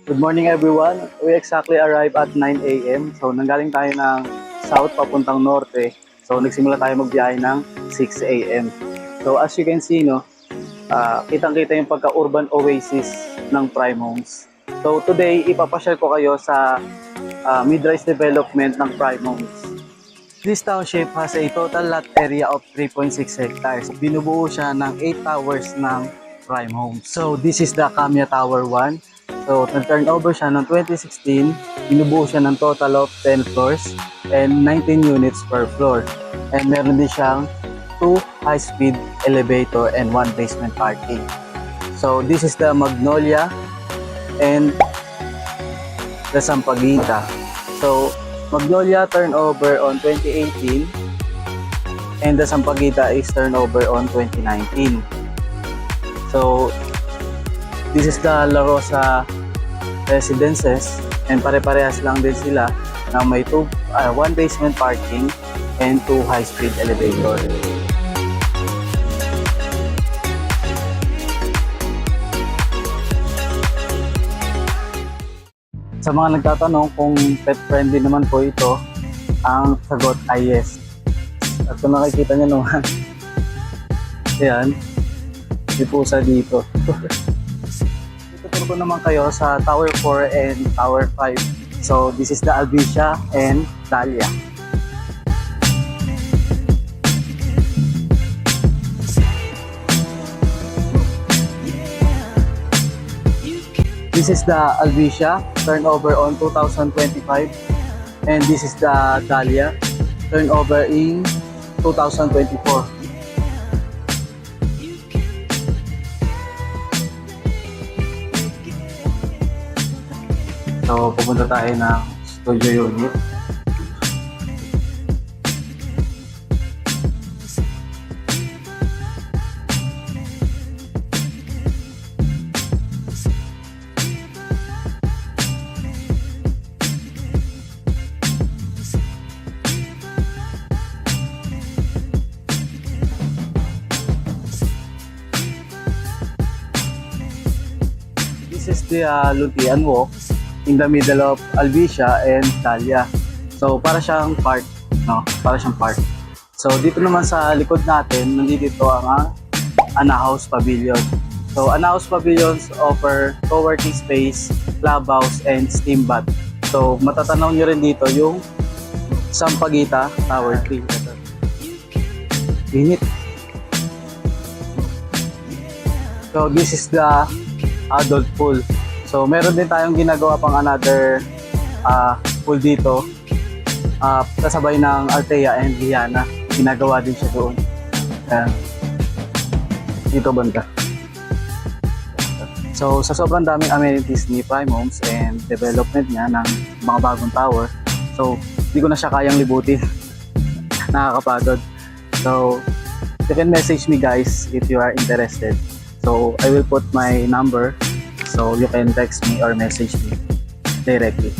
Good morning everyone. We exactly arrived at 9 a.m. So nanggaling tayo ng south papuntang norte. So nagsimula tayo magbiyahe ng 6 a.m. So as you can see, no, kitang-kita yung pagka-urban oasis ng Prime Homes. So today, ipapasyal ko kayo sa mid-rise development ng Prime Homes. This township has a total lot area of 3.6 hectares. Binubuo siya ng 8 towers ng Prime Homes. So this is the Kamya Tower 1. So nag-turnover siya noong 2016. Binubuo siya ng total of 10 floors and 19 units per floor. And meron din siyang 2 high-speed elevator and 1 basement parking. So this is the Magnolia and the Sampaguita. So Magnolia turnover on 2018 and the Sampaguita is turnover on 2019. So this is the La Rosa residences and pare-parehas lang din sila na may 1 basement parking and 2 high-speed elevator. Sa mga nagtatanong kung pet friendly naman po ito, ang sagot ay yes. At kung nakikita nyo naman, ayan, may pusa dito. Tuturo ko naman kayo sa Tower 4 and Tower 5. So this is the Albizia and Dahlia. This is the Albizia, turnover on 2025, and this is the Dahlia, turnover in 2024. So, pupunta tayo ng studio unit. This is the Luntian Walk in the middle of Albizia and Dahlia. So para siyang park, no? Para siyang park. So dito naman sa likod natin, nandito ang Ana House Pavilion. So Ana House Pavilions offer co-working space, clubhouse, and steam bath. So matatanaw nyo rin dito yung Sampaguita Tower 3. Ito. Init. So this is the adult pool. So meron din tayong ginagawa pang another pool dito. Kasabay ng Altea and Liana. Ginagawa din siya doon. Dito banda. So sa sobrang daming amenities ni Prime Homes and development niya ng mga bagong tower, so hindi ko na siya kayang libutin. Nakakapagod. So you can message me guys if you are interested. So I will put my number so you can text me or message me directly.